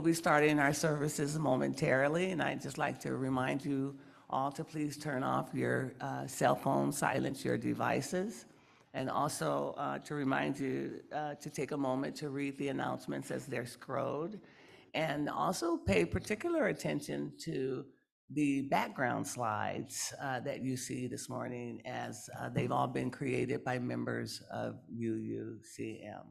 be starting our services momentarily, and I'd just like to remind you all to please turn off your cell phones, silence your devices, and also to remind you to take a moment to read the announcements as they're scrolled, and also pay particular attention to the background slides that you see this morning, as they've all been created by members of UUCM.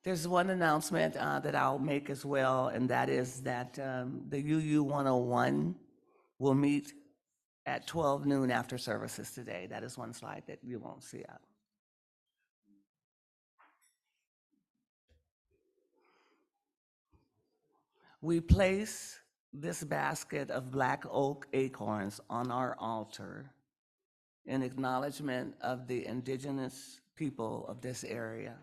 There's one announcement that I'll make as well, and that is that the UU 101 will meet at 12 noon after services today. That is one slide that you won't see up. We place this basket of black oak acorns on our altar in acknowledgement of the indigenous people of this area,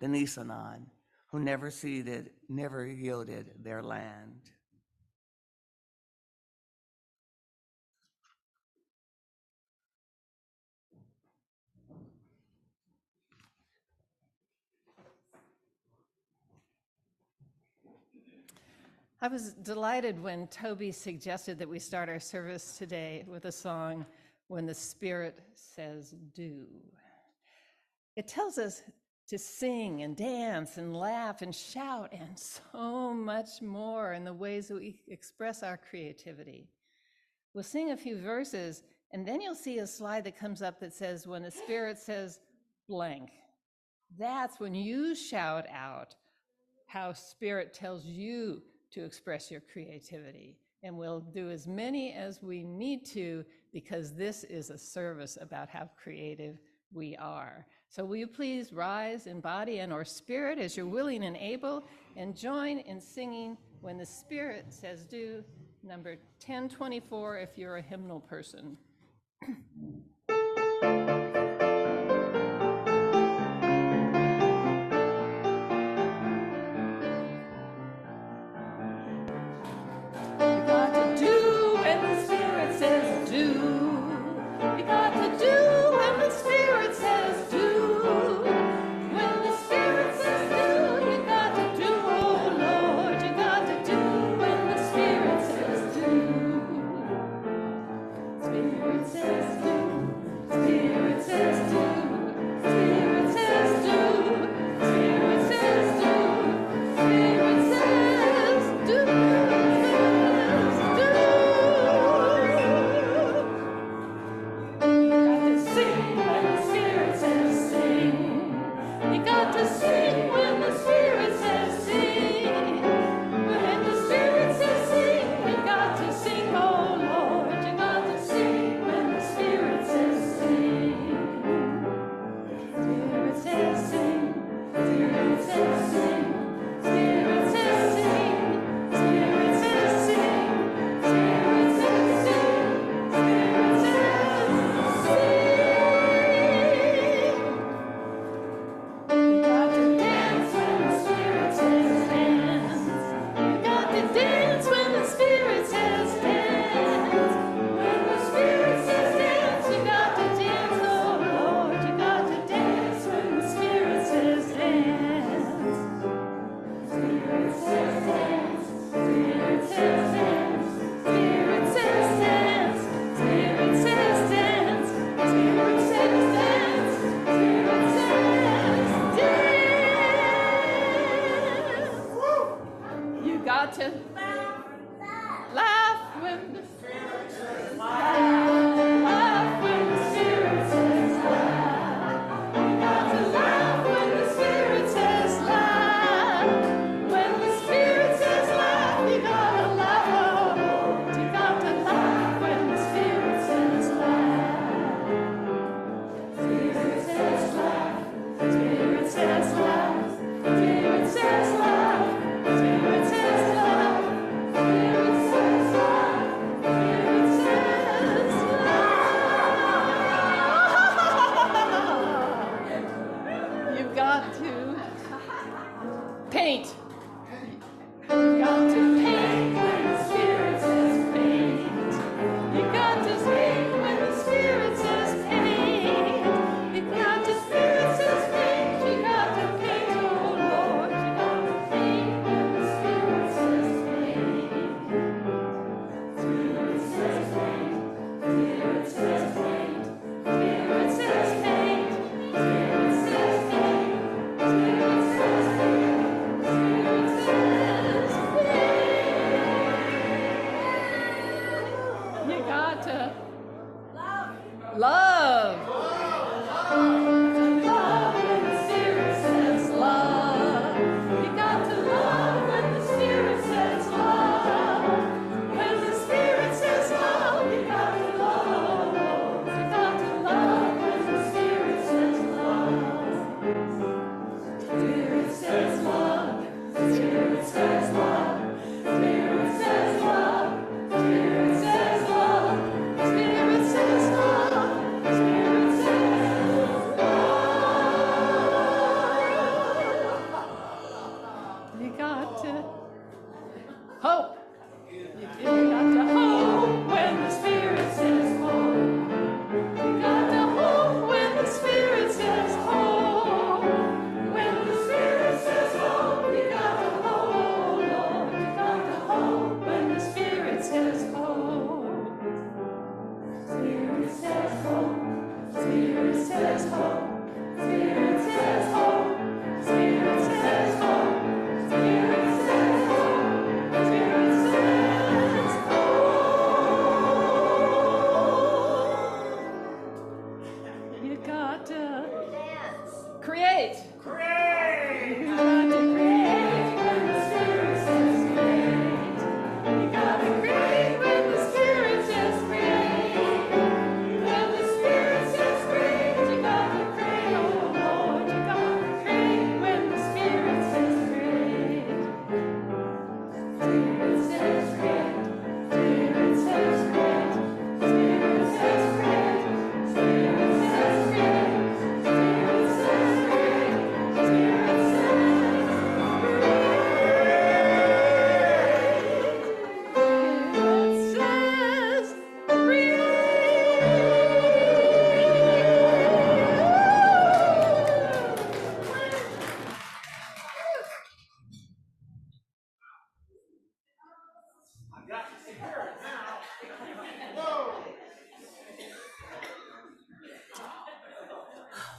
the Nisenan, who never ceded, never yielded their land. I was delighted when Toby suggested that we start our service today with a song, When the Spirit Says Do. It tells us to sing and dance and laugh and shout and so much more in the ways that we express our creativity. We'll sing a few verses, and then you'll see a slide that comes up that says, when the Spirit says blank. That's when you shout out how Spirit tells you to express your creativity. And we'll do as many as we need to, because this is a service about how creative we are. So will you please rise in body and or spirit as you're willing and able, and join in singing When the Spirit Says Do, number 1024 if you're a hymnal person.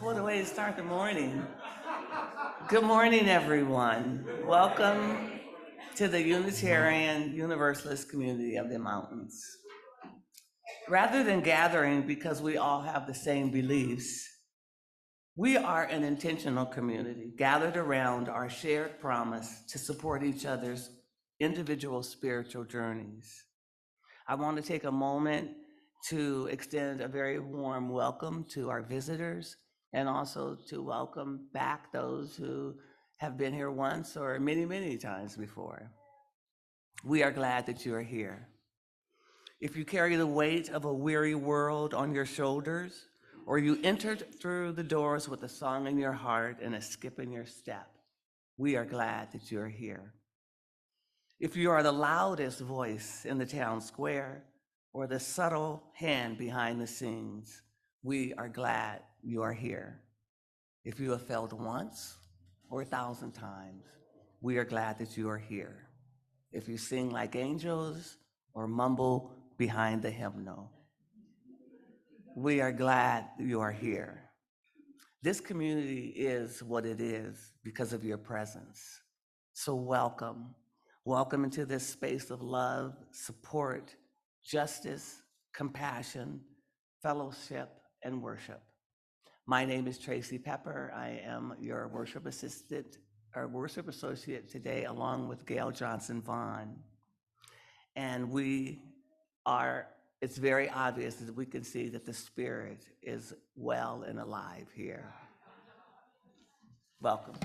What a way to start the morning. Good morning, everyone. Welcome to the Unitarian Universalist community of the mountains. Rather than gathering because we all have the same beliefs, we are an intentional community gathered around our shared promise to support each other's individual spiritual journeys. I want to take a moment to extend a very warm welcome to our visitors and also to welcome back those who have been here once or many, many times before. We are glad that you are here. If you carry the weight of a weary world on your shoulders, or you entered through the doors with a song in your heart and a skip in your step, we are glad that you are here. If you are the loudest voice in the town square, or the subtle hand behind the scenes, we are glad you are here. If you have failed once or 1,000 times, we are glad that you are here. If you sing like angels or mumble behind the hymnal, we are glad you are here. This community is what it is because of your presence. So welcome. Welcome into this space of love, support, justice, compassion, fellowship, and worship. My name is Tracy Pepper. I am your worship assistant or worship associate today, along with Gail Johnson Vaughn. And it's very obvious that we can see that the Spirit is well and alive here. Welcome.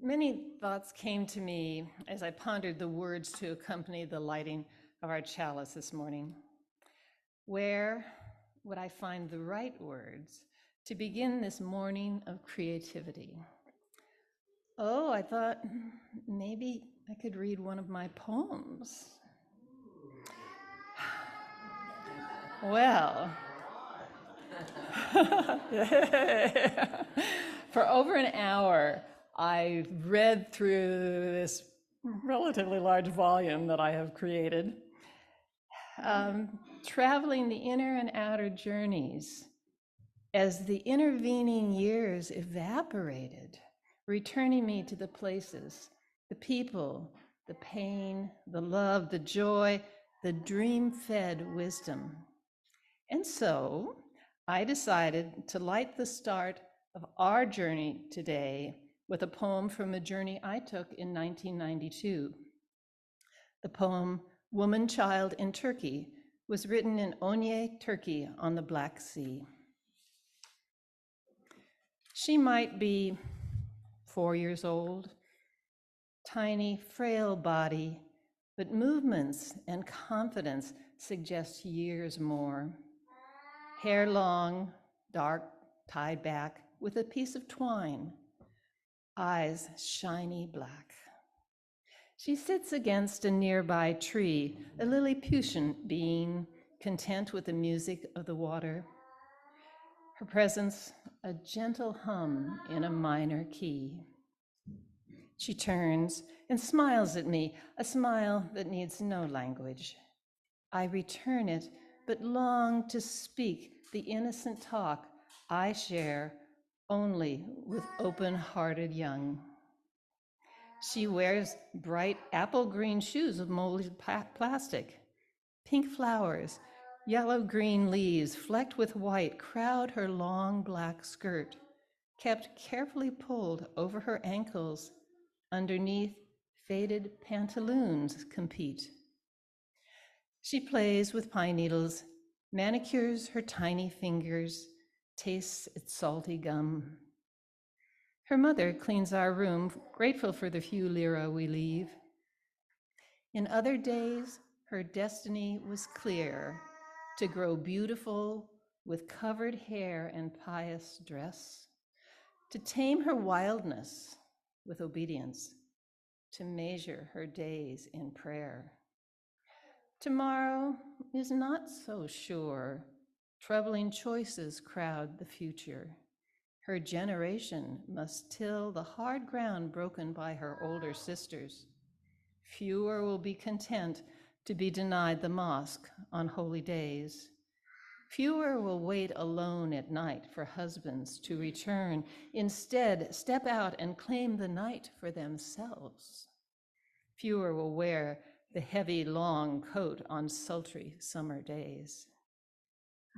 Many thoughts came to me as I pondered the words to accompany the lighting of our chalice this morning. Where would I find the right words to begin this morning of creativity? Oh, I thought maybe I could read one of my poems. Well, for over an hour, I read through this relatively large volume that I have created, traveling the inner and outer journeys as the intervening years evaporated, returning me to the places, the people, the pain, the love, the joy, the dream-fed wisdom. And so I decided to light the start of our journey today with a poem from a journey I took in 1992. The poem, Woman Child in Turkey, was written in Onye, Turkey, on the Black Sea. She might be 4 years old, tiny, frail body, but movements and confidence suggest years more. Hair long, dark, tied back with a piece of twine. Eyes shiny black. She sits against a nearby tree, a Lilliputian being, content with the music of the water. Her presence, a gentle hum in a minor key. She turns and smiles at me, a smile that needs no language. I return it, but long to speak the innocent talk I share only with open-hearted young. She wears bright apple green shoes of molded plastic. Pink flowers, yellow-green leaves flecked with white crowd her long black skirt, kept carefully pulled over her ankles. Underneath, faded pantaloons compete. She plays with pine needles, manicures her tiny fingers, tastes its salty gum. Her mother cleans our room, grateful for the few lira we leave. In other days, her destiny was clear, to grow beautiful with covered hair and pious dress, to tame her wildness with obedience, to measure her days in prayer. Tomorrow is not so sure. Troubling choices crowd the future. Her generation must till the hard ground broken by her older sisters. Fewer will be content to be denied the mosque on holy days. Fewer will wait alone at night for husbands to return. Instead, step out and claim the night for themselves. Fewer will wear the heavy, long coat on sultry summer days.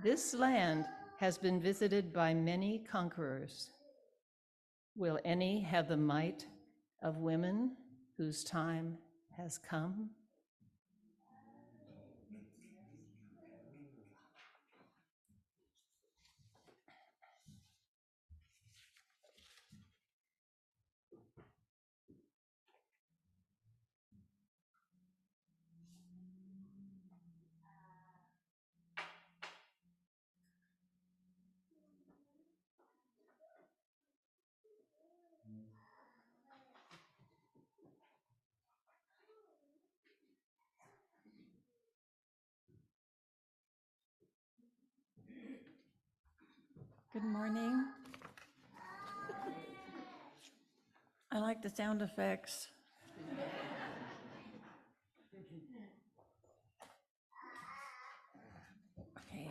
This land has been visited by many conquerors. Will any have the might of women whose time has come? Good morning. I like the sound effects. Okay.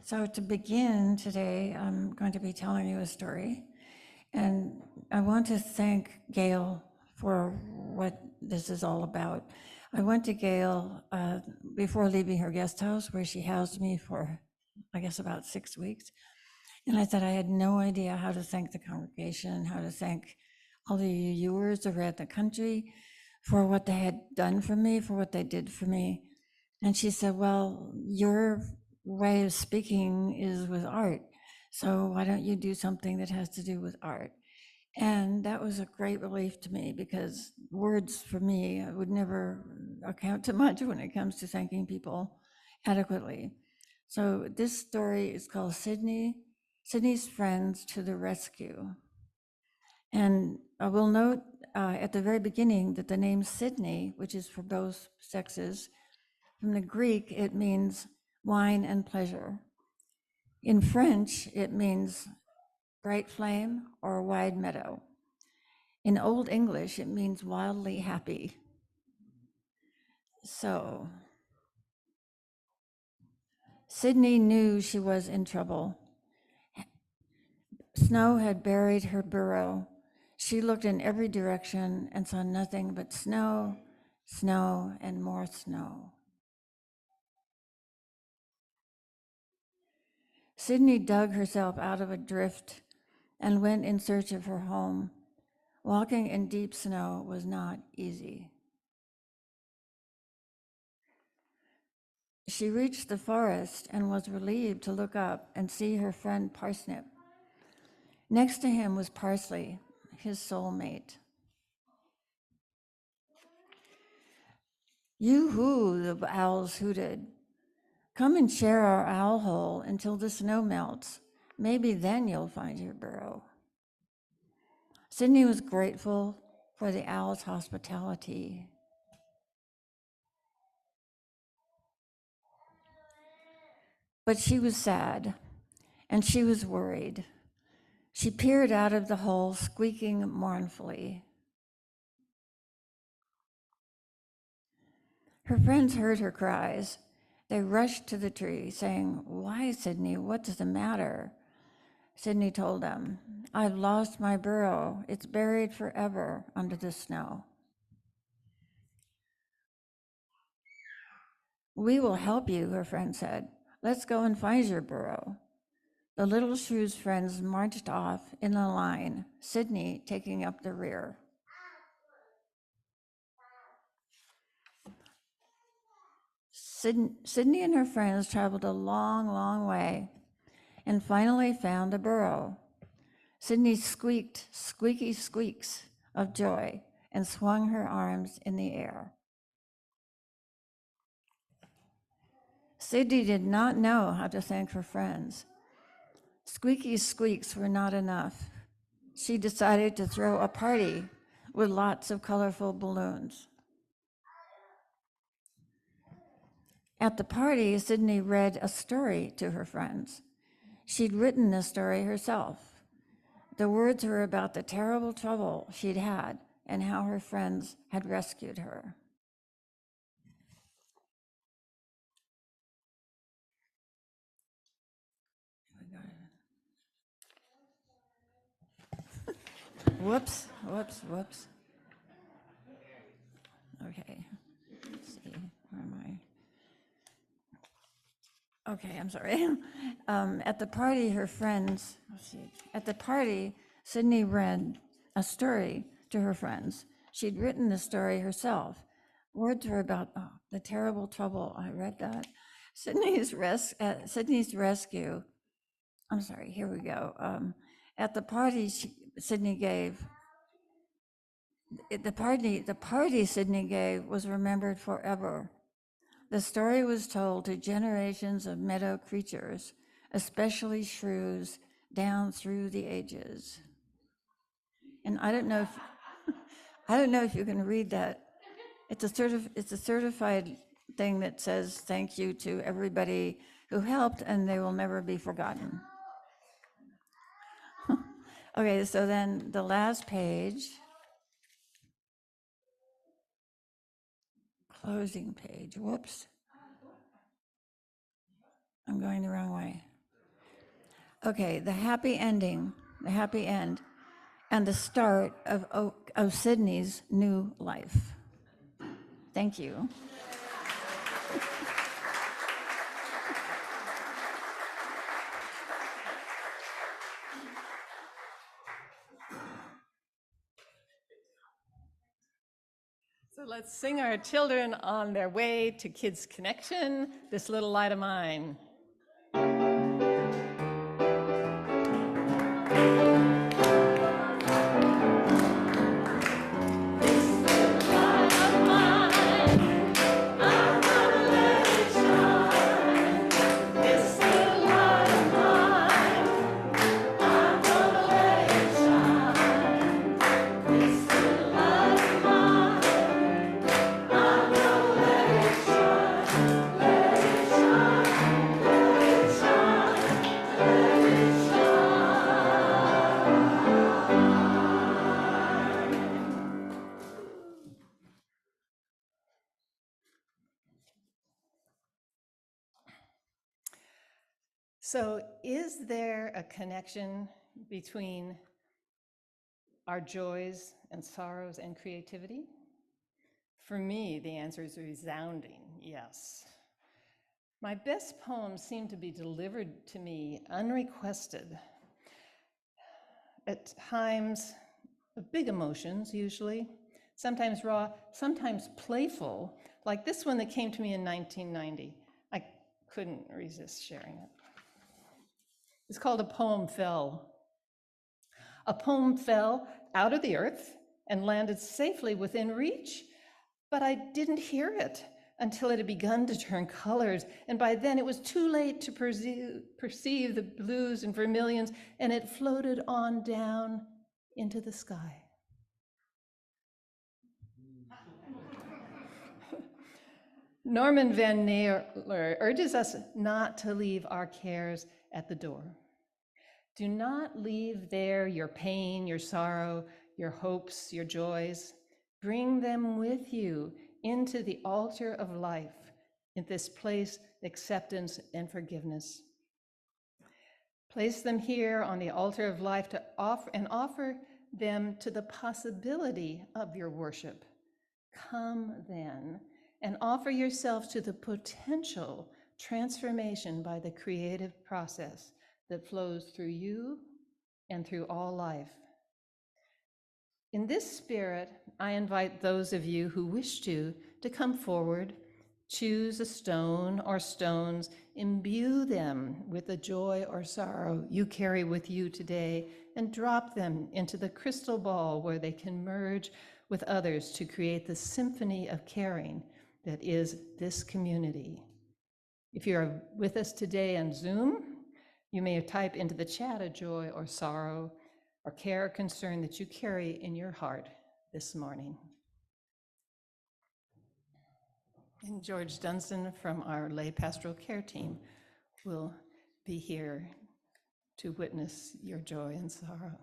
So to begin today, I'm going to be telling you a story. And I want to thank Gail for what this is all about. I went to Gail before leaving her guest house where she housed me for, I guess, about 6 weeks. And I said I had no idea how to thank the congregation, how to thank all the UUers around the country for what they had done for me, for what they did for me. And she said, well, your way of speaking is with art. So why don't you do something that has to do with art? And that was a great relief to me because words for me would never account to much when it comes to thanking people adequately. So this story is called Sydney's Friends to the Rescue. And I will note at the very beginning that the name Sydney, which is for both sexes, from the Greek, it means wine and pleasure. In French, it means bright flame or wide meadow. In Old English, it means wildly happy. So Sydney knew she was in trouble. Snow had buried her burrow. She looked in every direction and saw nothing but snow, snow, and more snow. Sydney dug herself out of a drift and went in search of her home. Walking in deep snow was not easy. She reached the forest and was relieved to look up and see her friend Parsnip. Next to him was Parsley, his soulmate. Yoo-hoo, the owls hooted. Come and share our owl hole until the snow melts. Maybe then you'll find your burrow. Sydney was grateful for the owl's hospitality. But she was sad, and she was worried. She peered out of the hole, squeaking mournfully. Her friends heard her cries. They rushed to the tree, saying, "Why, Sydney, what's the matter?" Sydney told them, "I've lost my burrow. It's buried forever under the snow." "We will help you," her friend said. "Let's go and find your burrow." The little shrew's friends marched off in a line, Sydney taking up the rear. Sydney and her friends traveled a long, long way and finally found a burrow. Sydney squeaked squeaky squeaks of joy and swung her arms in the air. Sydney did not know how to thank her friends. Squeaky squeaks were not enough. She decided to throw a party with lots of colorful balloons. At the party, Sydney read a story to her friends. She'd written the story herself. The words were about the terrible trouble she'd had and how her friends had rescued her. Whoops. Okay, let's see, where am I? Okay, I'm sorry. At the party, Sydney read a story to her friends. She'd written the story herself. Words were about the terrible trouble. I read that. Sydney's rescue. I'm sorry, here we go. At the party Sydney gave, the party Sydney gave was remembered forever. The story was told to generations of meadow creatures, especially shrews, down through the ages. And I don't know if you can read that. It's a certified thing that says thank you to everybody who helped, and they will never be forgotten. Okay, so then the last page, closing page, whoops. I'm going the wrong way. Okay, the happy end, and the start of Sydney's new life. Thank you. So let's sing our children on their way to Kids Connection, This Little Light of Mine. So is there a connection between our joys and sorrows and creativity? For me, the answer is a resounding yes. My best poems seem to be delivered to me unrequested. At times, of big emotions, usually, sometimes raw, sometimes playful, like this one that came to me in 1990. I couldn't resist sharing it. It's called A Poem Fell. A poem fell out of the earth and landed safely within reach, but I didn't hear it until it had begun to turn colors, and by then it was too late to perceive the blues and vermilions, and it floated on down into the sky. Norman van Nailer urges us not to leave our cares at the door. Do not leave there your pain, your sorrow, your hopes, your joys. Bring them with you into the altar of life, in this place, acceptance and forgiveness. Place them here on the altar of life to offer them to the possibility of your worship. Come then and offer yourself to the potential transformation by the creative process that flows through you and through all life. In this spirit, I invite those of you who wish to come forward, choose a stone or stones, imbue them with the joy or sorrow you carry with you today, and drop them into the crystal ball where they can merge with others to create the symphony of caring that is this community. If you are with us today on Zoom, you may type into the chat a joy or sorrow or care or concern that you carry in your heart this morning. And George Dunstan from our lay pastoral care team will be here to witness your joy and sorrow.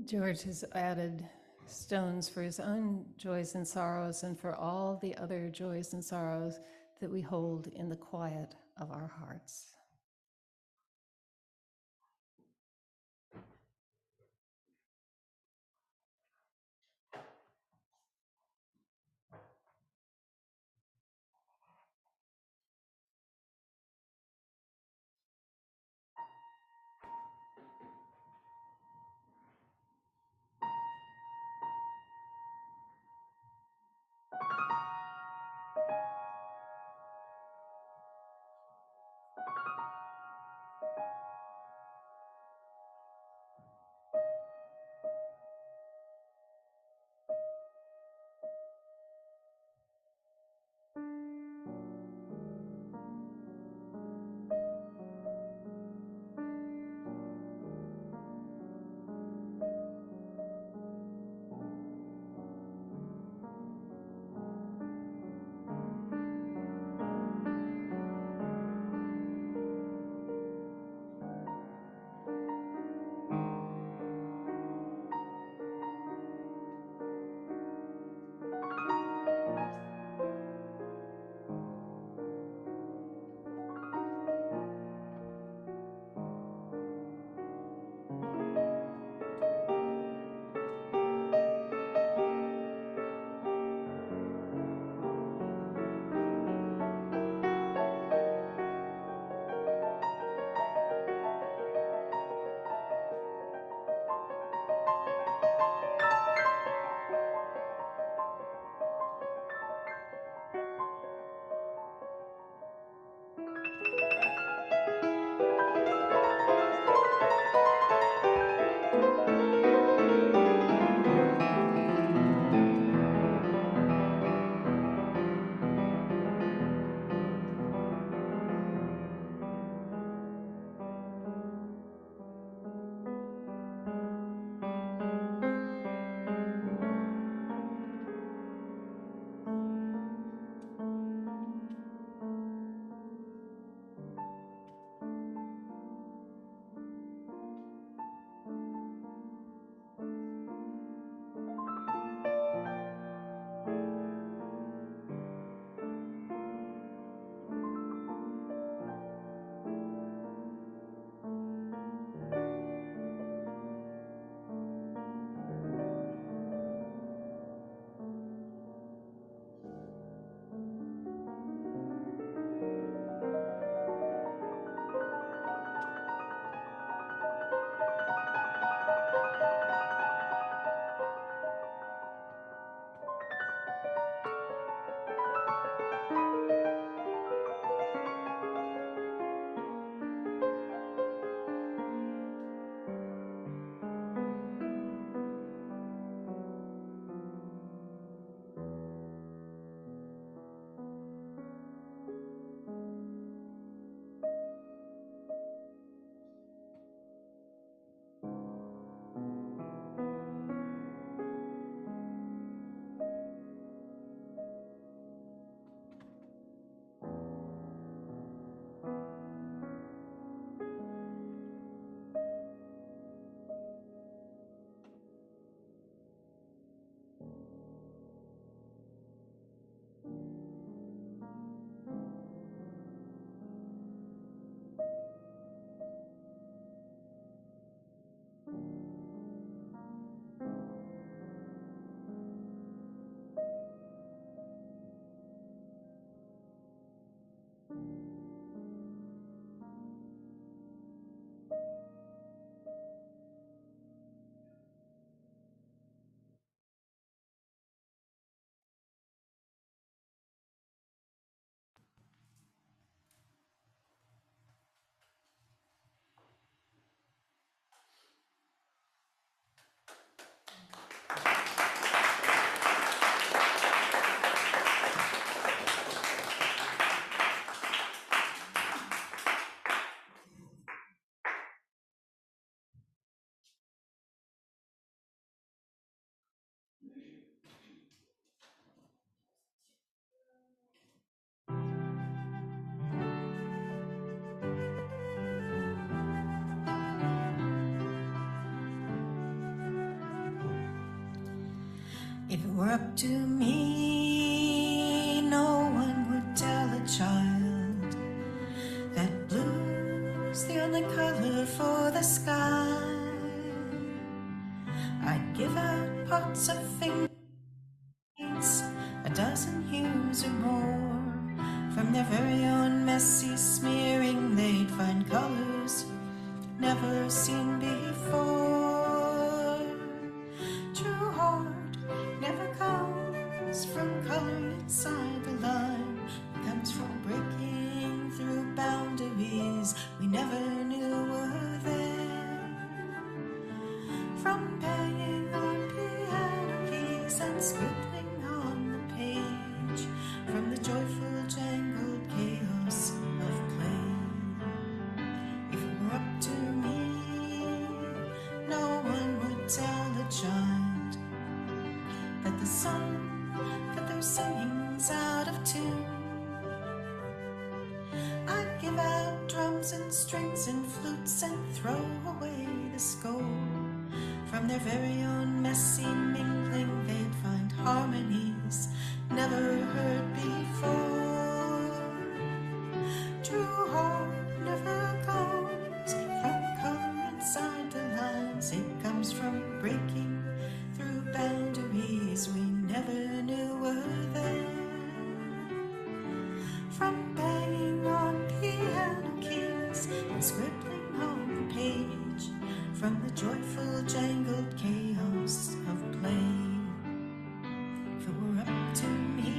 George has added stones for his own joys and sorrows and for all the other joys and sorrows that we hold in the quiet of our hearts. If it were up to me, no one would tell a child that blue's the only color for the sky. I'd give out pots of fingers, a dozen hues or more. From their very own messy smearing, they'd find colors never seen before. True heart never comes from color inside the line. It comes from breaking through boundaries we never knew were there. From banging on piano keys and scribbling on the page, from the joyful jangled chaos of play. If it were up to me, no one would tell a child that the song that they're singing's out of tune. I'd give out drums and strings and flutes and throw away the score. From their very own messy mingling, they'd find harmonies never heard before. True heart never comes from color inside the lines. It comes from breaking through boundaries we never knew were there. From banging on piano keys and scribbling on the page, from the joyful jangled chaos of play. If it were up to me,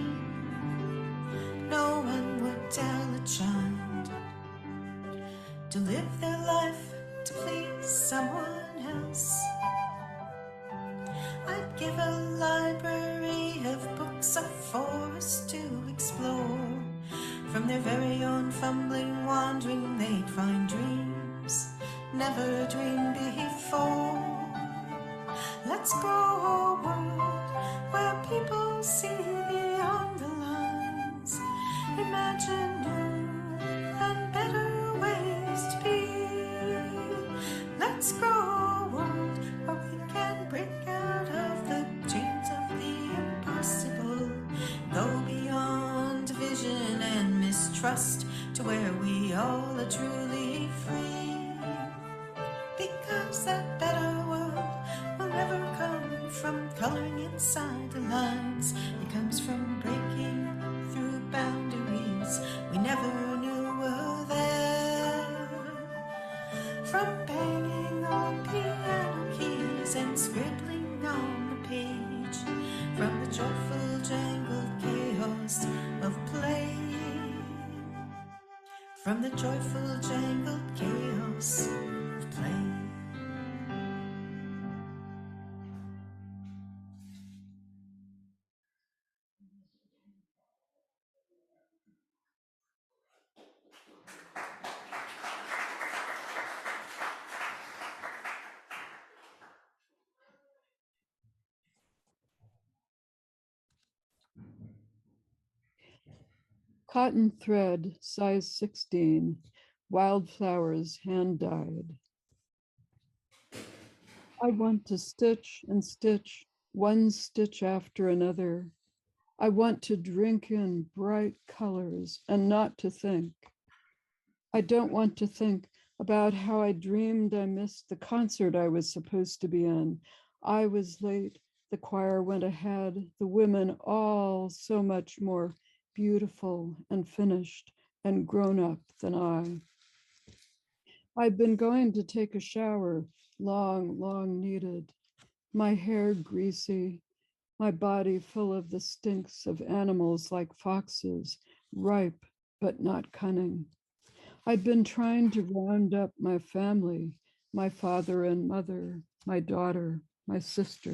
no one would tell a child to live their life to please someone else. I'd give a library of books, a forest to explore. From their very own fumbling wandering, they'd find dreams never dreamed before. Let's grow a world where people see beyond the lines. Imagine new and better ways to be. Let's grow a world where we can break out of the chains of the impossible, go beyond division and mistrust to where we all are truly free. Because that better world will never come from coloring inside the lines. It comes from breaking through boundaries we never knew were there. From banging on piano keys and scribbling on the page, from the joyful jangled chaos of play, from the joyful jangled chaos of play. Cotton thread, size 16, wildflowers hand-dyed. I want to stitch and stitch, one stitch after another. I want to drink in bright colors and not to think. I don't want to think about how I dreamed I missed the concert I was supposed to be in. I was late, the choir went ahead, the women all so much more beautiful and finished and grown up than I. I'd been going to take a shower, long needed, my hair greasy, my body full of the stinks of animals like foxes, ripe but not cunning. I'd been trying to round up my family, my father and mother, my daughter, my sister.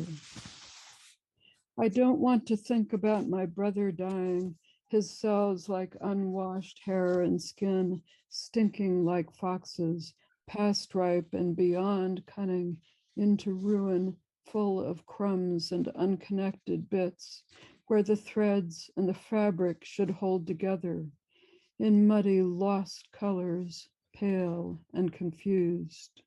I don't want to think about my brother dying, his cells like unwashed hair and skin, stinking like foxes, past ripe and beyond cunning, into ruin full of crumbs and unconnected bits, where the threads and the fabric should hold together, in muddy, lost colors, pale and confused.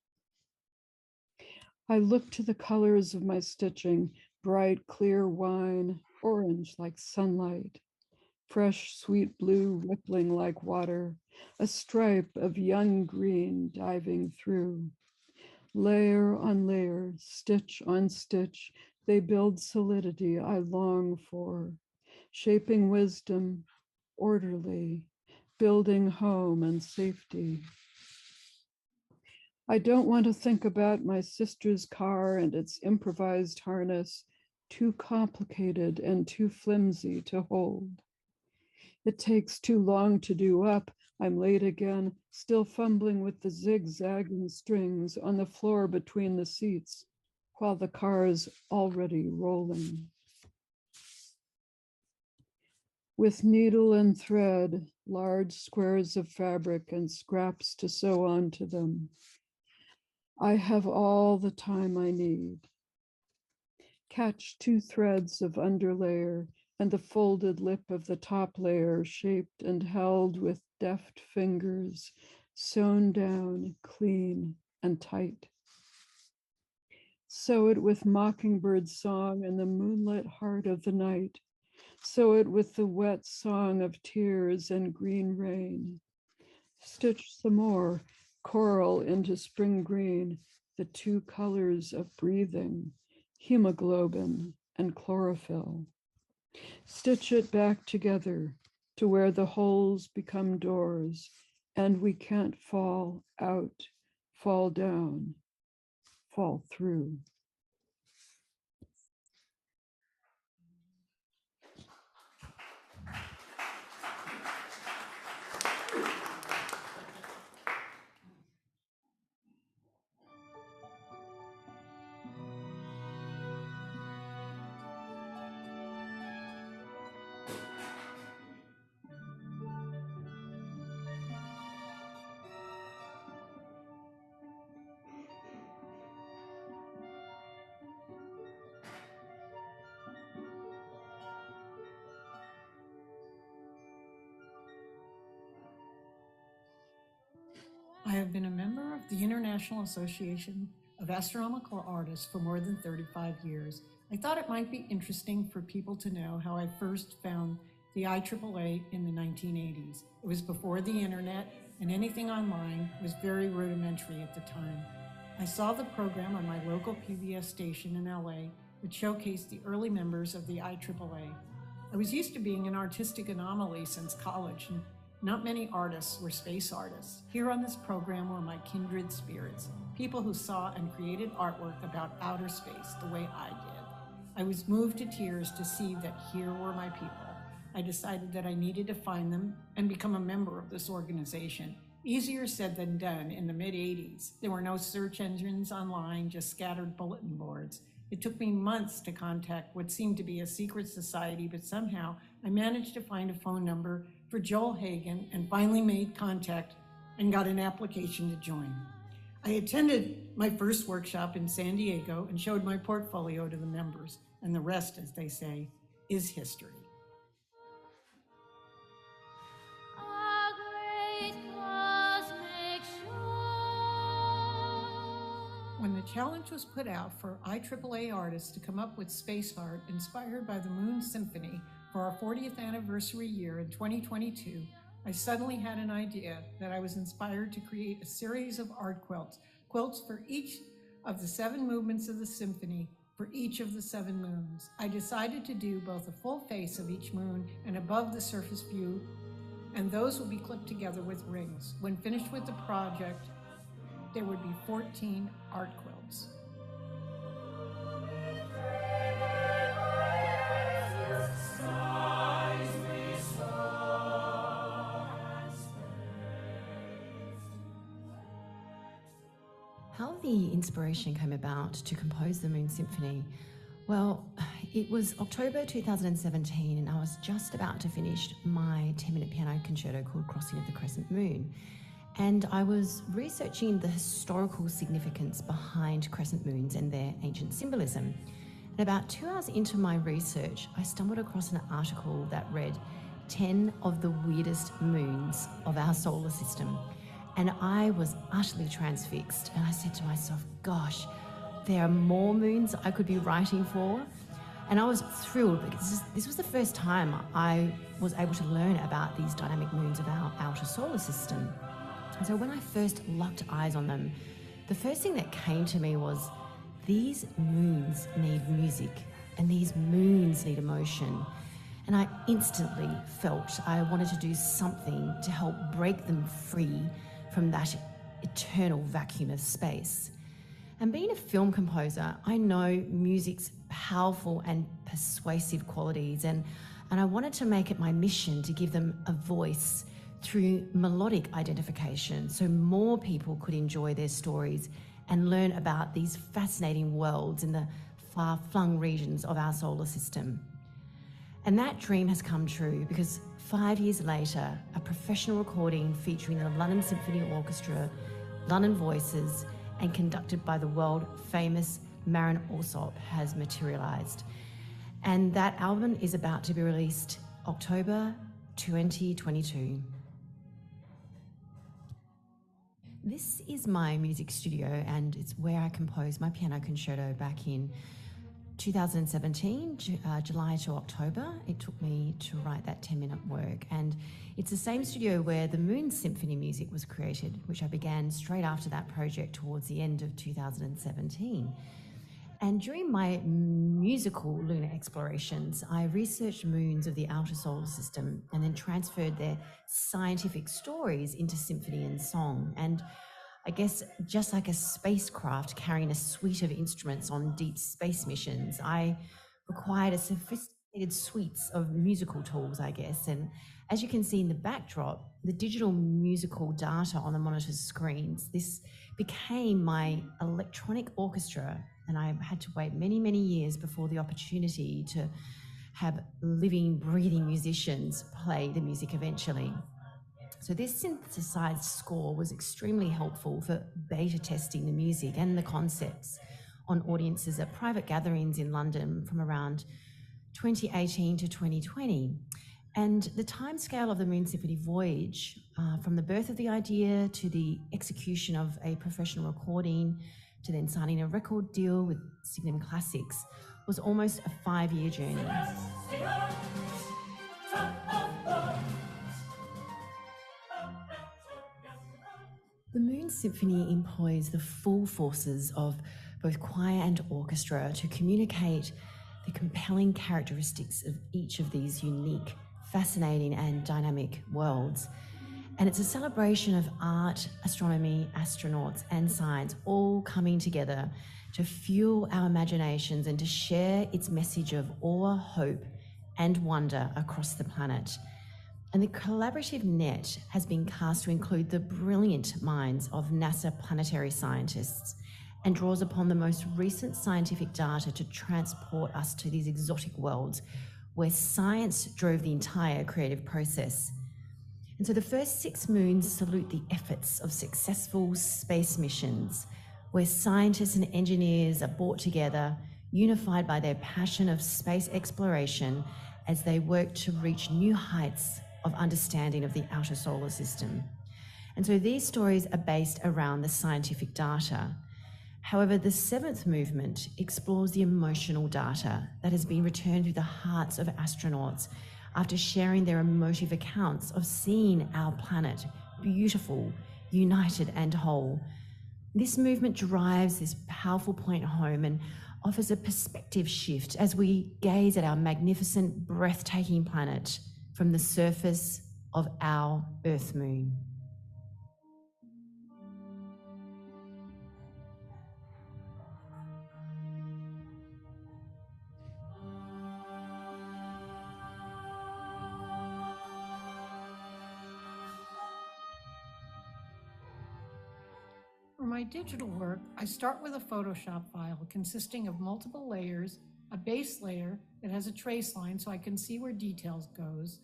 I looked to the colors of my stitching, bright, clear wine, orange like sunlight, fresh, sweet blue rippling like water, a stripe of young green diving through. Layer on layer, stitch on stitch, they build solidity I long for, shaping wisdom, orderly, building home and safety. I don't want to think about my sister's car and its improvised harness, too complicated and too flimsy to hold. It takes too long to do up. I'm late again, still fumbling with the zigzagging strings on the floor between the seats, while the car's already rolling. With needle and thread, large squares of fabric and scraps to sew onto them. I have all the time I need. Catch 2 threads of underlayer and the folded lip of the top layer shaped and held with deft fingers, sewn down clean and tight. Sew it with mockingbird song and the moonlit heart of the night. Sew it with the wet song of tears and green rain. Stitch some more, coral into spring green, the 2 colors of breathing, hemoglobin and chlorophyll. Stitch it back together to where the holes become doors and we can't fall out, fall down, fall through. I have been a member of the International Association of Astronomical Artists for more than 35 years. I thought it might be interesting for people to know how I first found the IAAA in the 1980s. It was before the internet, and anything online was very rudimentary at the time. I saw the program on my local PBS station in LA, which showcased the early members of the IAAA. I was used to being an artistic anomaly since college, and not many artists were space artists. Here on this program were my kindred spirits, people who saw and created artwork about outer space the way I did. I was moved to tears to see that here were my people. I decided that I needed to find them and become a member of this organization. Easier said than done in the mid-'80s. There were no search engines online, just scattered bulletin boards. It took me months to contact what seemed to be a secret society, but somehow I managed to find a phone number for Joel Hagen and finally made contact and got an application to join. I attended my first workshop in San Diego and showed my portfolio to the members, and the rest, as they say, is history. When the challenge was put out for IAAA artists to come up with space art inspired by the Moon Symphony for our 40th anniversary year in 2022, I suddenly had an idea that I was inspired to create a series of art quilts for each of the 7 movements of the symphony for each of the 7 moons. I decided to do both a full face of each moon and above the surface view, and those will be clipped together with rings. When finished with the project, there would be 14 art quilts. How the inspiration came about to compose the Moon Symphony? Well, it was October 2017 and I was just about to finish my 10-minute piano concerto called Crossing of the Crescent Moon. And I was researching the historical significance behind crescent moons and their ancient symbolism. And about 2 hours into my research, I stumbled across an article that read 10 of the weirdest moons of our solar system. And I was utterly transfixed. And I said to myself, gosh, there are more moons I could be writing for. And I was thrilled because this was the first time I was able to learn about these dynamic moons of our outer solar system. And so when I first locked eyes on them, the first thing that came to me was these moons need music and these moons need emotion. And I instantly felt I wanted to do something to help break them free from that eternal vacuum of space. And being a film composer, I know music's powerful and persuasive qualities, and I wanted to make it my mission to give them a voice through melodic identification so more people could enjoy their stories and learn about these fascinating worlds in the far-flung regions of our solar system. And that dream has come true because 5 years later, a professional recording featuring the London Symphony Orchestra, London Voices, and conducted by the world-famous Marin Alsop has materialized. And that album is about to be released October 2022. This is my music studio, and it's where I composed my piano concerto back in 2017, July to October. It took me to write that 10-minute work, and it's the same studio where the Moon Symphony music was created, which I began straight after that project towards the end of 2017. And during my musical lunar explorations, I researched moons of the outer solar system and then transferred their scientific stories into symphony and song. And I guess just like a spacecraft carrying a suite of instruments on deep space missions, I required a sophisticated suite of musical tools, I guess. And as you can see in the backdrop, the digital musical data on the monitor's screens, this became my electronic orchestra. And I had to wait many, many years before the opportunity to have living, breathing musicians play the music eventually. So this synthesized score was extremely helpful for beta testing the music and the concepts on audiences at private gatherings in London from around 2018 to 2020. And the timescale of the Moon Symphony voyage, from the birth of the idea to the execution of a professional recording, to then signing a record deal with Signum Classics, was almost a 5-year journey. The Moon Symphony employs the full forces of both choir and orchestra to communicate the compelling characteristics of each of these unique, fascinating and dynamic worlds. And it's a celebration of art, astronomy, astronauts and science all coming together to fuel our imaginations and to share its message of awe, hope and wonder across the planet. And the collaborative net has been cast to include the brilliant minds of NASA planetary scientists and draws upon the most recent scientific data to transport us to these exotic worlds where science drove the entire creative process. And so the first 6 moons salute the efforts of successful space missions where scientists and engineers are brought together, unified by their passion of space exploration as they work to reach new heights of understanding of the outer solar system. And so these stories are based around the scientific data. However, the 7th movement explores the emotional data that has been returned through the hearts of astronauts after sharing their emotive accounts of seeing our planet beautiful, united and whole. This movement drives this powerful point home and offers a perspective shift as we gaze at our magnificent, breathtaking planet from the surface of our Earth moon. For my digital work, I start with a Photoshop file consisting of multiple layers, a base layer that has a trace line so I can see where details goes,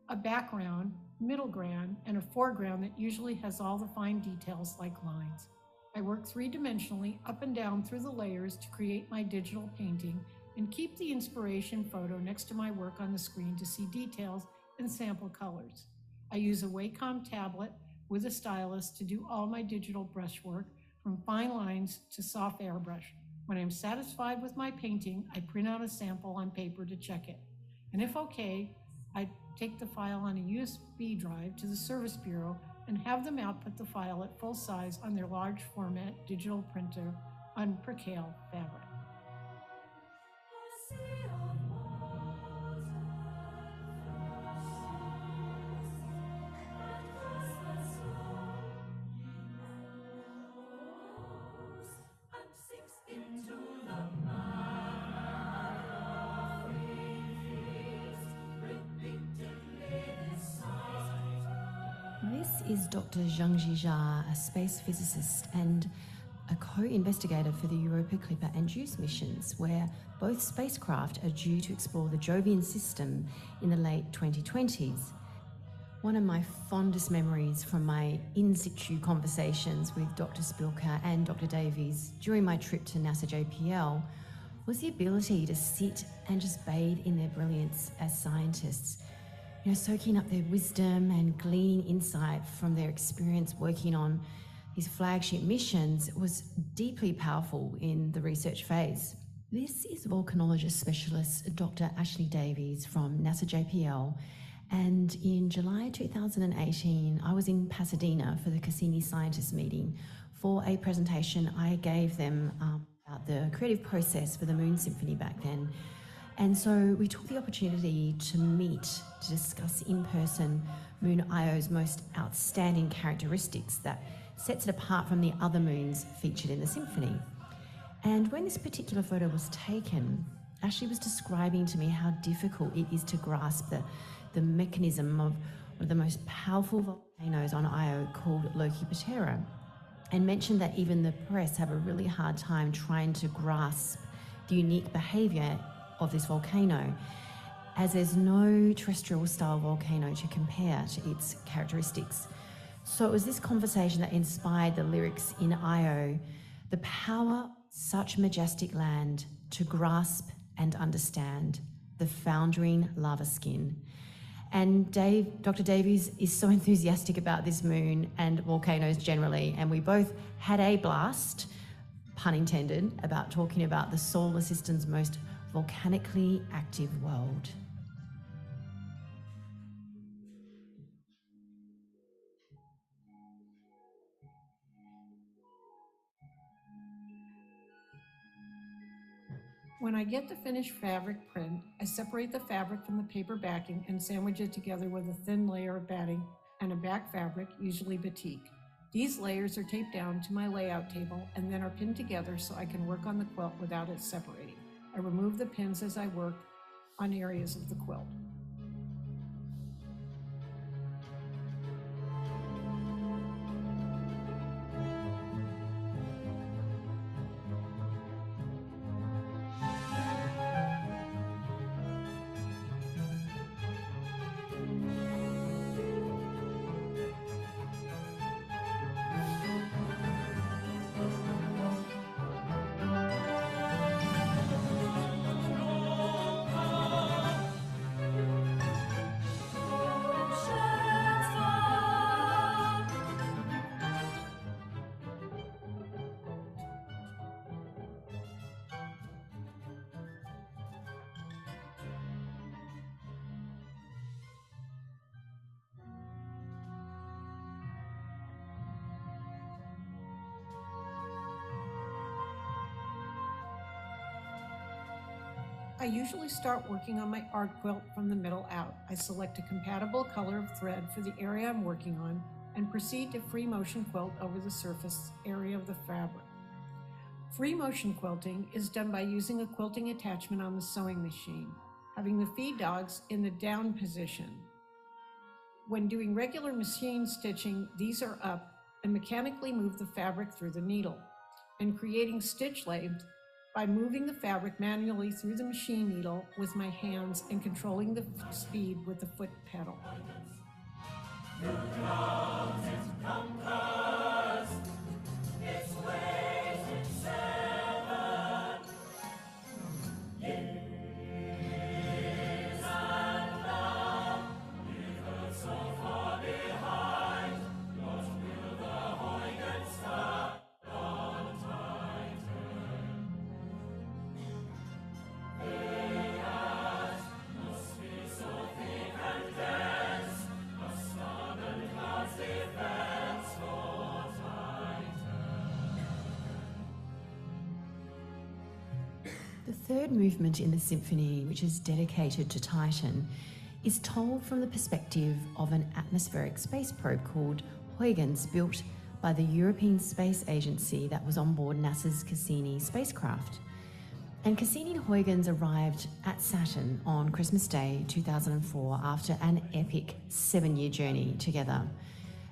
a background, middle ground, and a foreground that usually has all the fine details like lines. I work 3-dimensionally up and down through the layers to create my digital painting and keep the inspiration photo next to my work on the screen to see details and sample colors. I use a Wacom tablet with a stylus to do all my digital brushwork, from fine lines to soft airbrush. When I'm satisfied with my painting, I print out a sample on paper to check it. And if okay, I take the file on a USB drive to the Service Bureau and have them output the file at full size on their large format digital printer on percale fabric. This is Dr. Zhang Zhizha, a space physicist and a co-investigator for the Europa Clipper and JUICE missions, where both spacecraft are due to explore the Jovian system in the late 2020s. One of my fondest memories from my in-situ conversations with Dr. Spilker and Dr. Davies during my trip to NASA JPL was the ability to sit and just bathe in their brilliance as scientists. You know, soaking up their wisdom and gleaning insight from their experience working on these flagship missions was deeply powerful in the research phase. This is volcanologist specialist Dr. Ashley Davies from NASA JPL, and in July 2018, I was in Pasadena for the Cassini Scientists Meeting for a presentation I gave them about the creative process for the Moon Symphony back then. And so we took the opportunity to meet to discuss in person Moon Io's most outstanding characteristics that sets it apart from the other moons featured in the symphony. And when this particular photo was taken, Ashley was describing to me how difficult it is to grasp the mechanism of one of the most powerful volcanoes on Io called Loki Patera, and mentioned that even the press have a really hard time trying to grasp the unique behavior of this volcano, as there's no terrestrial style volcano to compare to its characteristics. So it was this conversation that inspired the lyrics in Io, the power such majestic land to grasp and understand the foundering lava skin. And Dr. Davies is so enthusiastic about this moon and volcanoes generally, and we both had a blast, pun intended, about talking about the solar system's most volcanically active world. When I get the finished fabric print, I separate the fabric from the paper backing and sandwich it together with a thin layer of batting and a back fabric, usually batik. These layers are taped down to my layout table and then are pinned together so I can work on the quilt without it separating. I remove the pins as I work on areas of the quilt. I usually start working on my art quilt from the middle out. I select a compatible color of thread for the area I'm working on and proceed to free motion quilt over the surface area of the fabric. Free motion quilting is done by using a quilting attachment on the sewing machine, having the feed dogs in the down position. When doing regular machine stitching, these are up and mechanically move the fabric through the needle, and creating stitch length by moving the fabric manually through the machine needle with my hands and controlling the speed with the foot pedal. The third movement in the symphony, which is dedicated to Titan, is told from the perspective of an atmospheric space probe called Huygens, built by the European Space Agency that was on board NASA's Cassini spacecraft. And Cassini and Huygens arrived at Saturn on Christmas Day 2004 after an epic 7-year journey together.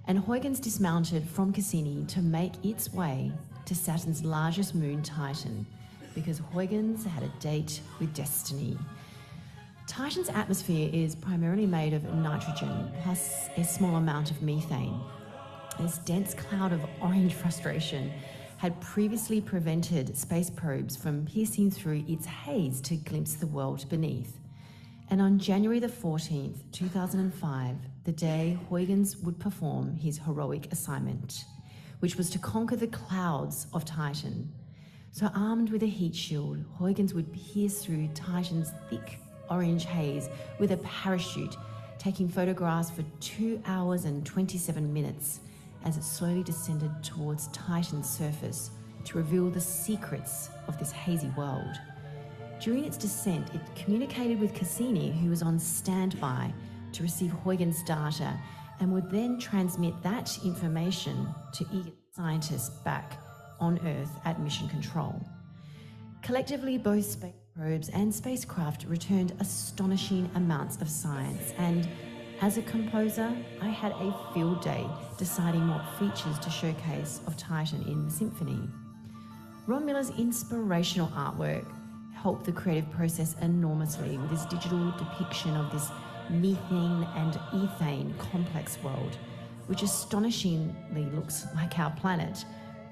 And Huygens dismounted from Cassini to make its way to Saturn's largest moon, Titan, because Huygens had a date with destiny. Titan's atmosphere is primarily made of nitrogen plus a small amount of methane. This dense cloud of orange frustration had previously prevented space probes from piercing through its haze to glimpse the world beneath. And on January the 14th, 2005, the day Huygens would perform his heroic assignment, which was to conquer the clouds of Titan. So armed with a heat shield, Huygens would pierce through Titan's thick orange haze with a parachute, taking photographs for 2 hours and 27 minutes as it slowly descended towards Titan's surface to reveal the secrets of this hazy world. During its descent, it communicated with Cassini, who was on standby to receive Huygens' data, and would then transmit that information to eager scientists back on Earth at mission control. Collectively, both space probes and spacecraft returned astonishing amounts of science, and as a composer, I had a field day deciding what features to showcase of Titan in the symphony. Ron Miller's inspirational artwork helped the creative process enormously with his digital depiction of this methane and ethane complex world, which astonishingly looks like our planet.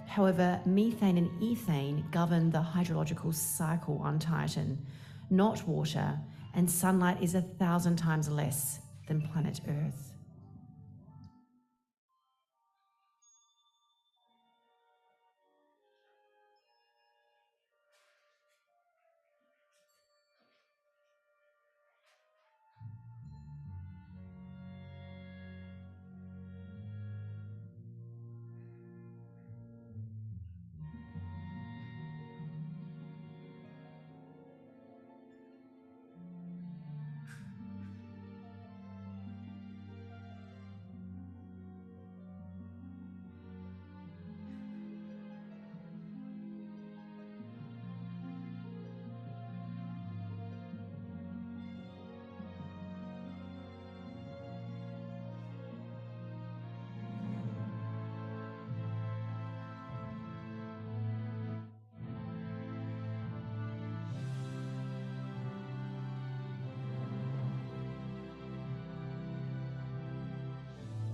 However, methane and ethane govern the hydrological cycle on Titan, not water, and sunlight is 1,000 times less than planet Earth.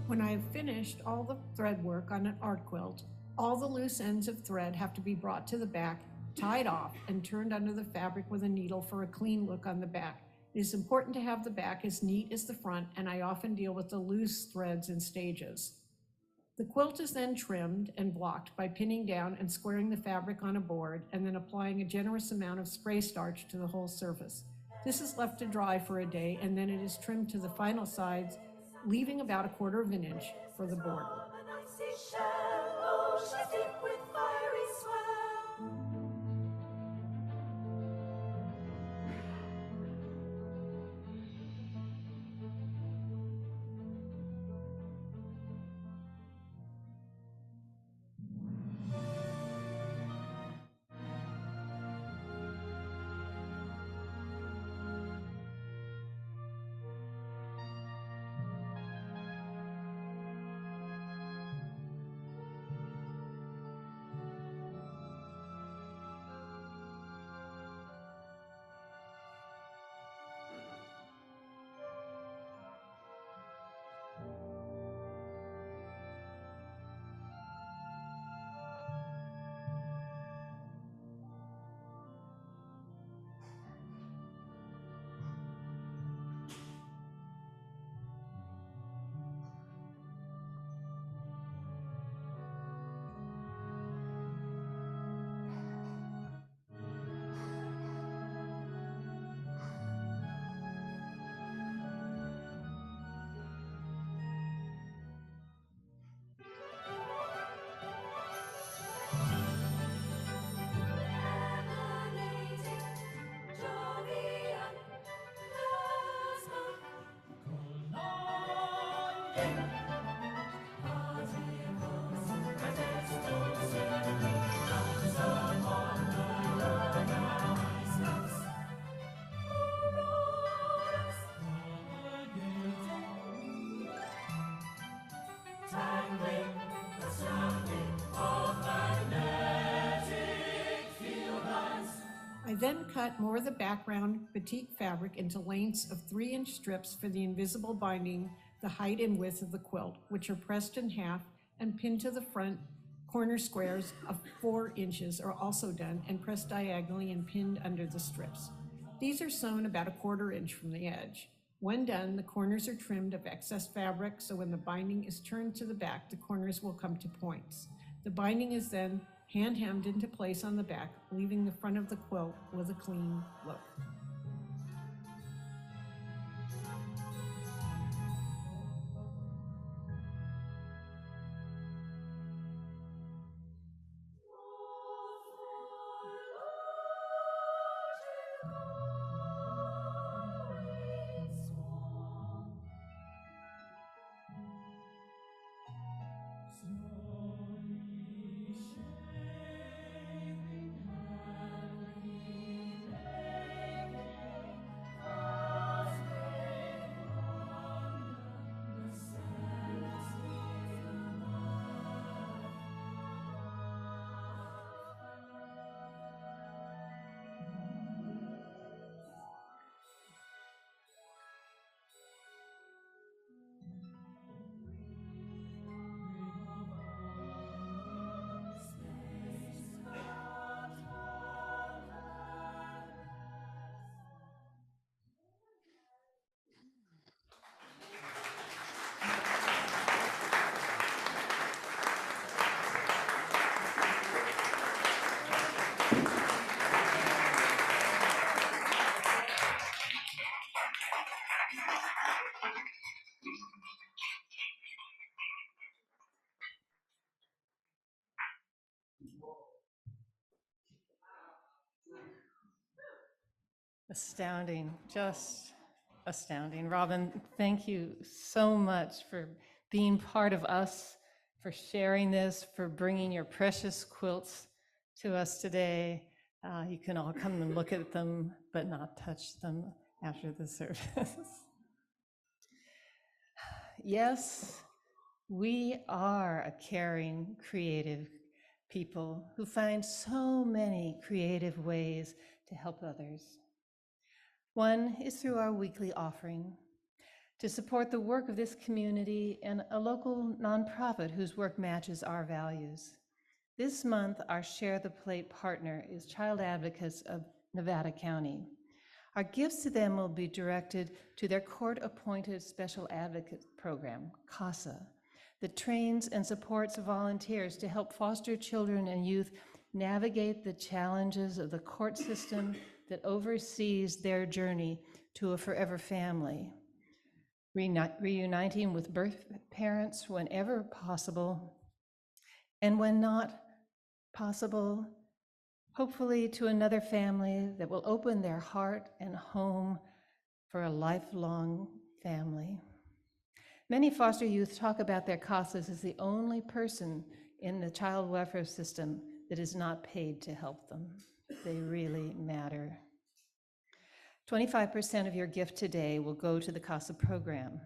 When I have finished all the thread work on an art quilt, all the loose ends of thread have to be brought to the back, tied off, and turned under the fabric with a needle for a clean look on the back. It is important to have the back as neat as the front, and I often deal with the loose threads in stages. The quilt is then trimmed and blocked by pinning down and squaring the fabric on a board, and then applying a generous amount of spray starch to the whole surface. This is left to dry for a day, and then it is trimmed to the final sides, leaving about 1/4 of an inch for the border. then cut more of the background batik fabric into lengths of 3-inch strips for the invisible binding the height and width of the quilt, which are pressed in half and pinned to the front. Corner squares of 4 inches are also done and pressed diagonally and pinned under the strips. These are sewn about 1/4 inch from the edge. When done, the corners are trimmed of excess fabric, so when the binding is turned to the back, the corners will come to points. The binding is then hand hemmed into place on the back, leaving the front of the quilt with a clean look. Astounding, just astounding. Robin, thank you so much for being part of us, for sharing this, for bringing your precious quilts to us today. You can all come and look at them, but not touch them after the service. Yes, we are a caring, creative people who find so many creative ways to help others. One is through our weekly offering to support the work of this community and a local nonprofit whose work matches our values. This month, our Share the Plate partner is Child Advocates of Nevada County. Our gifts to them will be directed to their court-appointed Special Advocate Program, CASA, that trains and supports volunteers to help foster children and youth navigate the challenges of the court system that oversees their journey to a forever family, reuniting with birth parents whenever possible, and when not possible, hopefully to another family that will open their heart and home for a lifelong family. Many foster youth talk about their CASAs as the only person in the child welfare system that is not paid to help them. They really matter. 25% of your gift today will go to the CASA program.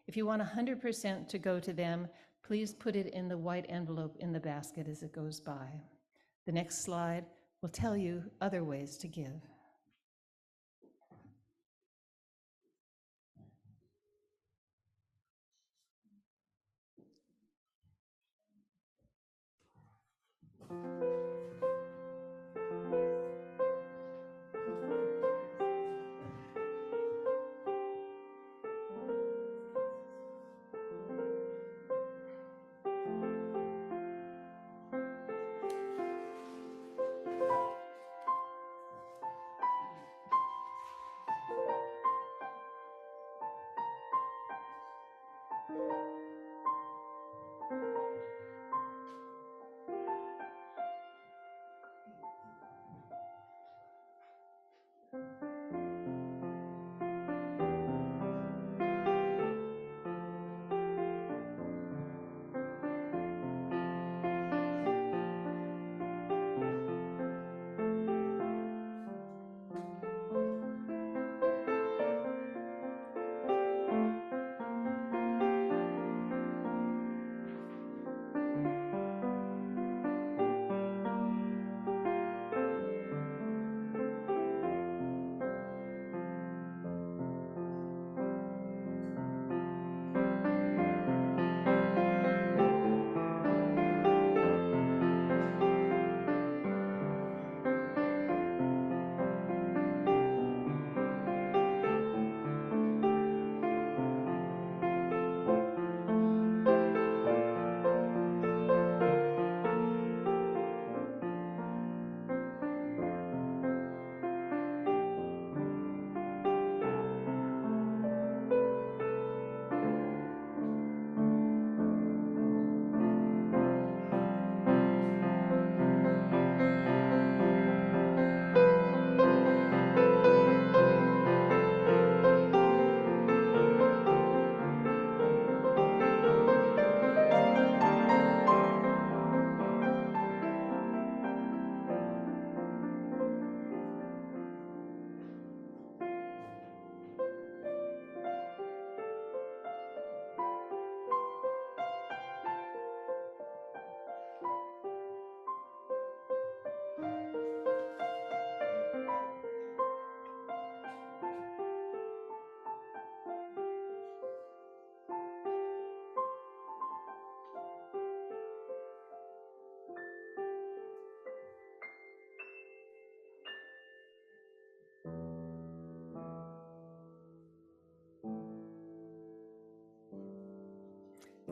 If you want 100% to go to them, please put it in the white envelope in the basket as it goes by. The next slide will tell you other ways to give.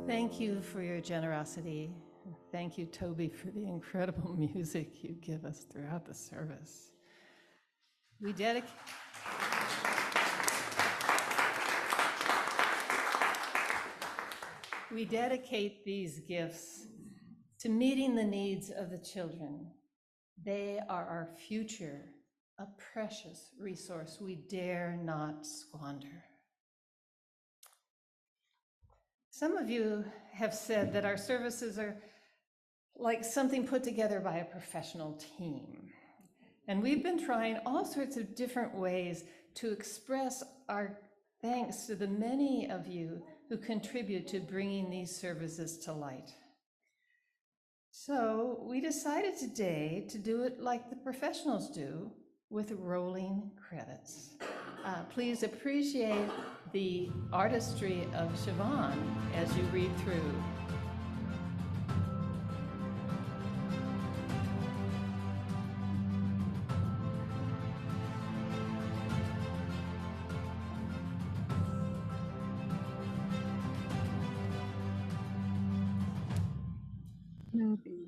Thank you for your generosity. Thank you, Toby, for the incredible music you give us throughout the service. We dedicate these gifts to meeting the needs of the children. They are our future, a precious resource we dare not squander. Some of you have said that our services are like something put together by a professional team. And we've been trying all sorts of different ways to express our thanks to the many of you who contribute to bringing these services to light. So we decided today to do it like the professionals do, with rolling credits. Please appreciate the artistry of Siobhan as you read through. Maybe.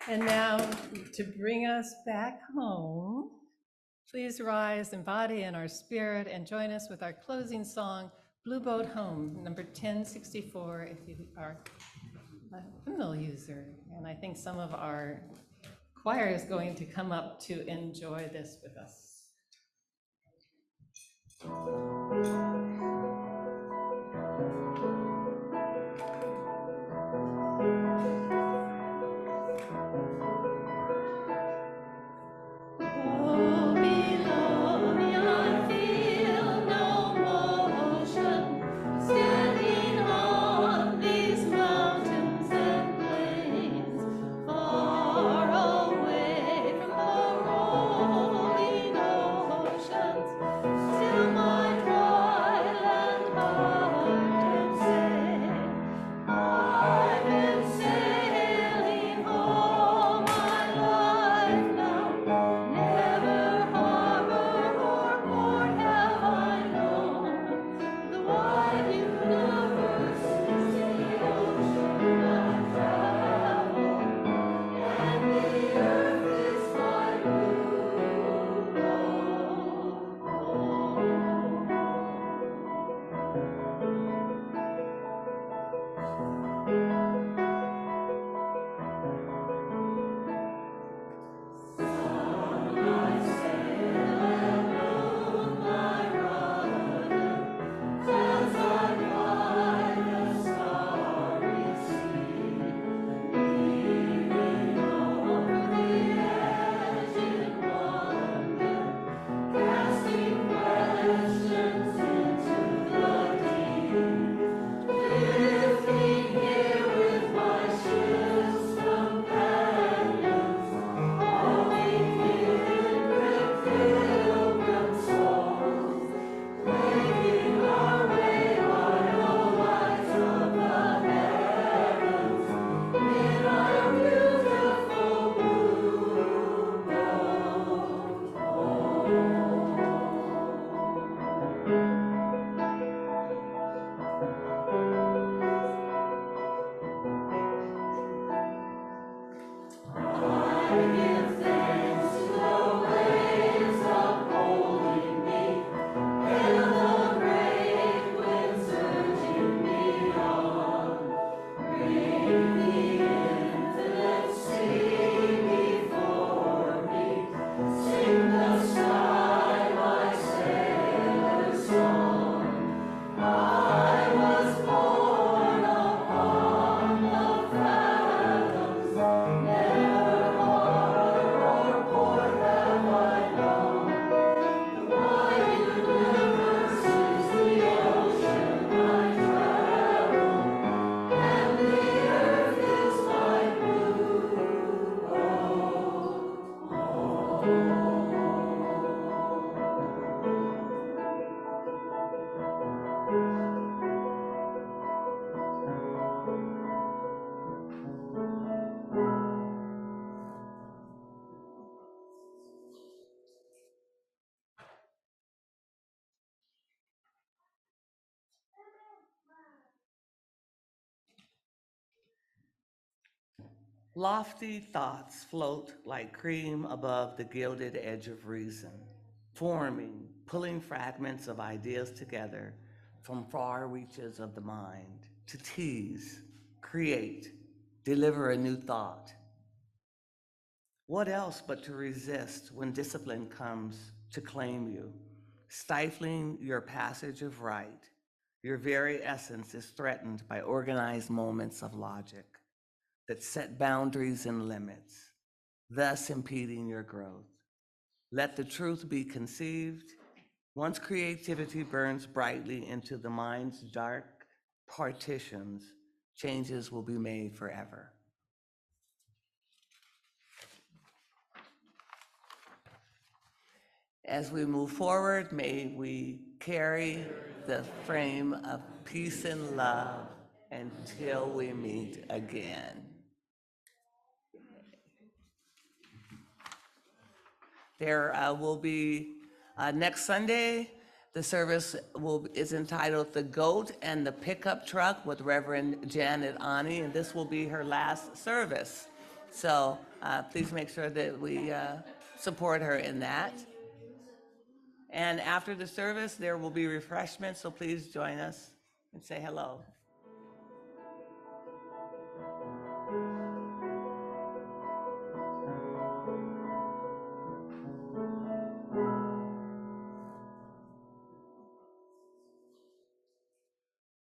And now, to bring us back home, please rise in body and our spirit and join us with our closing song, Blue Boat Home, number 1064, if you are a hymnal user. And I think some of our choir is going to come up to enjoy this with us. I've been sailing home. Lofty thoughts float like cream above the gilded edge of reason, forming, pulling fragments of ideas together from far reaches of the mind to tease, create, deliver a new thought. What else but to resist when discipline comes to claim you, stifling your passage of right? Your very essence is threatened by organized moments of logic that set boundaries and limits, thus impeding your growth. Let the truth be conceived. Once creativity burns brightly into the mind's dark partitions, changes will be made forever. As we move forward, may we carry the frame of peace and love until we meet again. There will be, next Sunday, the service is entitled The Goat and the Pickup Truck with Reverend Janet Ani, and this will be her last service. So please make sure that we support her in that. And after the service, there will be refreshments, so please join us and say hello.